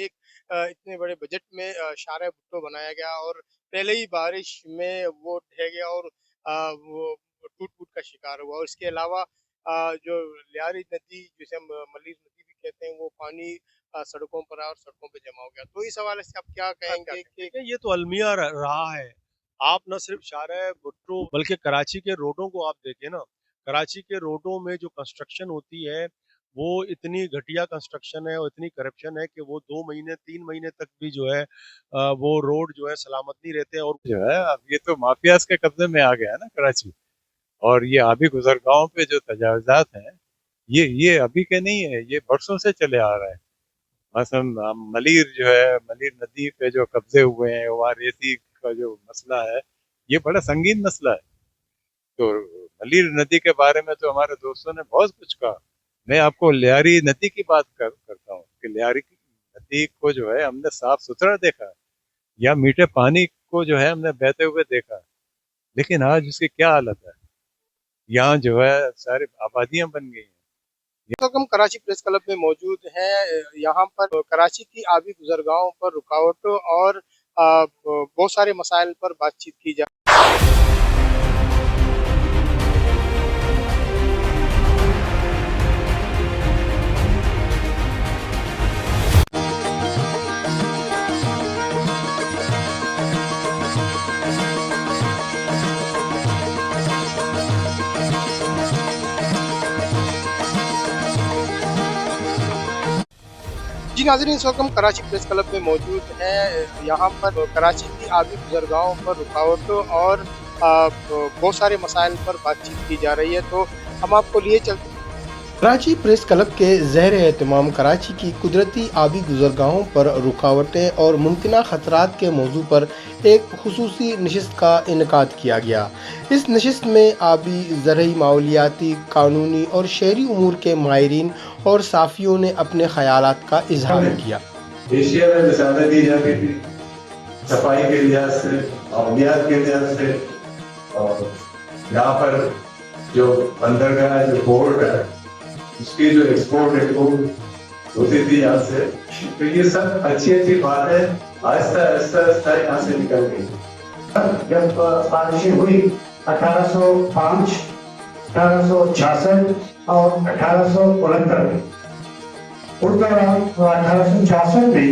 ایک اتنے بڑے بجٹ میں شارع بھٹو بنایا گیا اور پہلے ہی بارش میں وہ ڈھہ گیا اور وہ ٹوٹ پوٹ کا شکار ہوا. اور اس کے علاوہ جو لیاری ندی جسے ہم ملیر ندی بھی کہتے ہیں وہ پانی سڑکوں پر آیا اور سڑکوں پہ جمع ہو گیا. تو اس حوالے سے آپ کیا کہیں گے کہ یہ تو المیہ رہا ہے. آپ نہ صرف شارع بھٹو بلکہ کراچی کے روڈوں کو آپ دیکھیں نا. کراچی کے روڈوں میں جو کنسٹرکشن ہوتی ہے وہ اتنی گھٹیا کنسٹرکشن ہے اور اتنی کرپشن ہے کہ وہ 2 مہینے 3 مہینے تک بھی جو ہے وہ روڈ جو ہے سلامت نہیں رہتے. اور جو ہے اب یہ تو مافیاز کے قبضے میں آ گیا ہے نا کراچی. اور یہ آبی گزرگاہوں پہ جو تجاوزات ہیں یہ ابھی کے نہیں ہے، یہ برسوں سے چلے آ رہے ہیں. مثلا ملیر جو ہے، ملیر ندی پہ جو قبضے ہوئے ہیں، وہاں ریتی کا جو مسئلہ ہے یہ بڑا سنگین مسئلہ ہے. تو ملیر ندی کے بارے میں تو ہمارے دوستوں نے بہت کچھ کہا. میں آپ کو لیاری ندی کی بات کرتا ہوں کہ لیاری ندی کو جو ہے ہم نے صاف ستھرا دیکھا، یا میٹھے پانی کو جو ہے ہم نے بہتے ہوئے دیکھا، لیکن آج اس کی کیا حالت ہے. یہاں جو ہے ساری آبادیاں بن گئی ہیں. ہم کراچی پریس کلب میں موجود ہیں. یہاں پر کراچی کی آبی گزرگاہوں پر رکاوٹوں اور بہت سارے مسائل پر بات چیت کی جائے. جی ناظرین، اس وقت ہم کراچی پریس کلب میں موجود ہیں. یہاں پر کراچی کی آبی گزرگاہوں پر رکاوٹوں اور بہت سارے مسائل پر بات چیت کی جا رہی ہے. تو ہم آپ کو لیے چلتے کراچی پریس کلب کے زیر اہتمام کراچی کی قدرتی آبی گزرگاہوں پر رکاوٹیں اور ممکنہ خطرات کے موضوع پر ایک خصوصی نشست کا انعقاد کیا گیا. اس نشست میں آبی، زرعی، ماحولیاتی، قانونی اور شہری امور کے ماہرین اور صحافیوں نے اپنے خیالات کا اظہار کیا. ایشیا میں مثالیں دی جاتی تھی صفائی کے لحاظ سے، ماحولیات کے لحاظ سے، اور یہاں پر جو بندرگاہ جو پورٹ ہے اس کی جو ایکسپورٹ ہوتی تھی یہاں سے. تو یہ سب اچھی باتیں آہستہ آہستہ یہاں سے نکل گئی. جب بارشیں ہوئی 1805، 1866 اور 1869 میں، اس دوران 1866 میں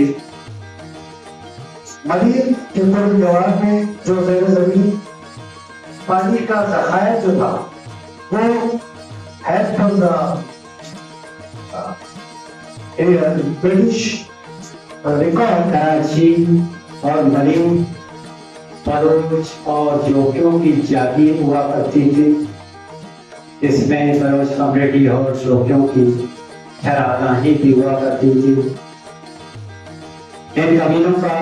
ملیر کے پل جوار میں جو زیر زمین پانی کا ذخائر جو تھا وہ as per British record Karachi اور ملیر بلوچ اور جوکیوں کی جاگیر ہوا کرتی تھی. اس میں بلوچ کمیونٹی اور جوکیوں کی چراگاہیں بھی ہوا کرتی تھی. ان قبیلوں کا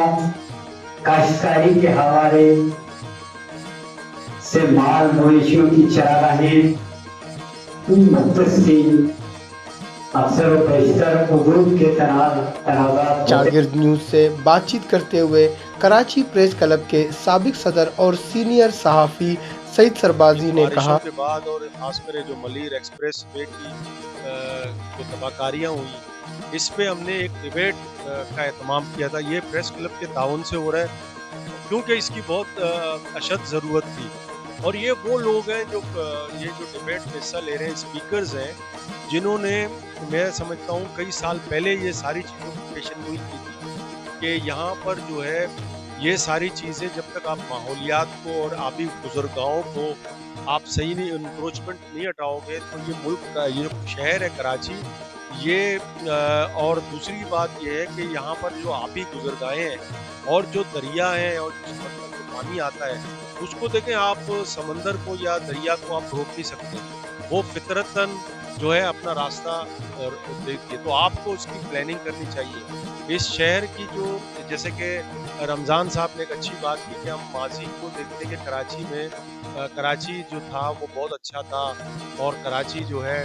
کاشتکاری کے حوالے سے مال مویشیوں کی چراگاہیں مختص تھی. اکثر و بیشتر حدود کے تنازعات. شاگرد نیوز سے بات چیت کرتے ہوئے کراچی پریس کلب کے سابق صدر اور سینئر صحافی سعید سربازی نے کہا کے بعد اور خاص کر جو ملیر ایکسپریس وے کی جو تباکاریاں ہوئی، اس پہ ہم نے ایک ڈیبیٹ کا اہتمام کیا تھا. یہ پریس کلب کے تعاون سے ہو رہا ہے کیونکہ اس کی بہت اشد ضرورت تھی. اور یہ وہ لوگ ہیں جو یہ جو ڈیبیٹ میں حصہ لے رہے ہیں، اسپیکرز ہیں جنہوں نے، میں سمجھتا ہوں کئی سال پہلے یہ ساری چیزوں کی پیشن گوئی کی تھی کہ یہاں پر جو ہے یہ ساری چیزیں جب تک آپ ماحولیات کو اور آبی گزرگاہوں کو آپ صحیح نہیں انکروچمنٹ نہیں ہٹاؤ گے تو یہ ملک کا یہ شہر ہے کراچی یہ اور دوسری بات یہ ہے کہ یہاں پر جو آبی گزرگاہیں ہیں اور جو دریا ہیں اور جو سمندر جو پانی آتا ہے اس کو دیکھیں آپ سمندر کو یا دریا کو آپ روک نہیں سکتے، وہ فطرتاً جو ہے اپنا راستہ دیکھیے. تو آپ کو اس کی پلاننگ کرنی چاہیے. اس شہر کی جو جیسے کہ رمضان صاحب نے ایک اچھی بات کی کہ ہم ماضی کو دیکھتے کہ کراچی میں کراچی جو تھا وہ بہت اچھا تھا اور کراچی جو ہے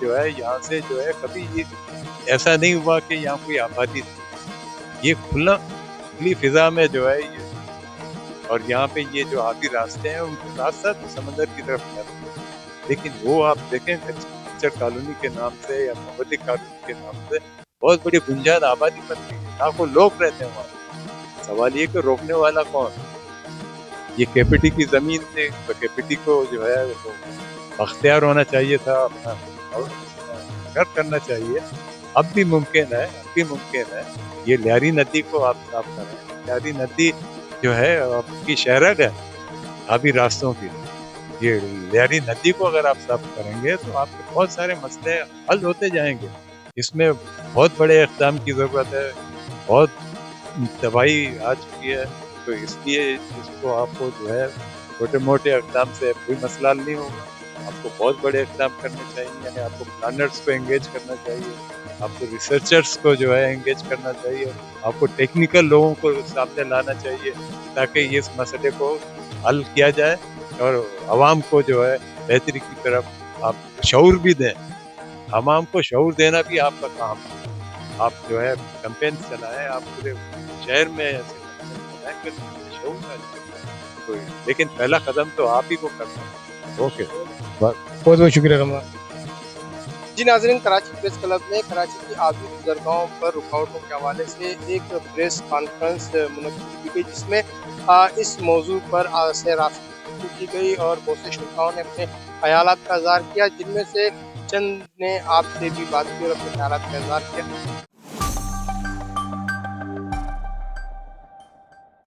جو ہے یہاں سے جو ہے کبھی ایسا نہیں ہوا کہ یہاں کوئی آبادی تھی. یہ کھلی فضا میں جو ہے اور یہاں پہ یہ جو آبی راستے ہیں ان کے ساتھ ساتھ سمندر کی طرف جاتے ہیں. لیکن وہ آپ دیکھیں کچر کالونی کے نام سے یا محبتی کالونی کے نام سے بہت بڑی بنیاد آبادی بن گئی ہے, لاکھوں لوگ رہتے ہیں وہاں. سوال یہ کہ روکنے والا کون؟ یہ KPT کی زمین تھی, تو KPT کو جو ہے وہ اختیار ہونا چاہیے تھا, اپنا گھر کرنا چاہیے. اب بھی ممکن ہے یہ لیاری ندی کو آپ صاف کریں. لیاری ندی جو ہے آپ کی شہرگ ہے آبی راستوں کی. یہ لیاری ندی کو اگر آپ صاف کریں گے تو آپ کے بہت سارے مسئلے حل ہوتے جائیں گے. اس میں بہت بڑے اقدام کی ضرورت ہے, بہت تباہی آ چکی ہے, تو اس لیے اس کو آپ کو جو ہے چھوٹے موٹے اقدام سے کوئی مسئلہ حل نہیں ہوگا. آپ کو بہت بڑے اقدام کرنے چاہیے, آپ کو پلانرز کو انگیج کرنا چاہیے, آپ کو ریسرچرز کو جو ہے انگیج کرنا چاہیے, آپ کو ٹیکنیکل لوگوں کو سامنے لانا چاہیے تاکہ اس مسئلے کو حل کیا جائے اور عوام کو جو ہے بہتری کی طرف آپ شعور بھی دیں. عوام کو شعور دینا بھی آپ کا کام ہے. آپ جو ہے کمپین چلائیں, آپ پورے شہر میں ایسے کمپین چلائیں کہ شعور آ جائے. لیکن پہلا قدم تو آپ ہی کو کرنا ہے. اوکے, بہت بہت شکریہ رمضان. جی ناظرین, کراچی پریس کلب میں کراچی کی آبی گزرگاہوں پر رکاوٹوں کے حوالے سے ایک پریس کانفرنس منعقد کی گئی, جس میں اس موضوع پر سے رابطہ کی گئی اور بہت سے شرکاؤں نے اپنے خیالات کا اظہار کیا, جن میں سے چند نے آپ سے بھی بات کی اور اپنے خیالات کا اظہار کیا.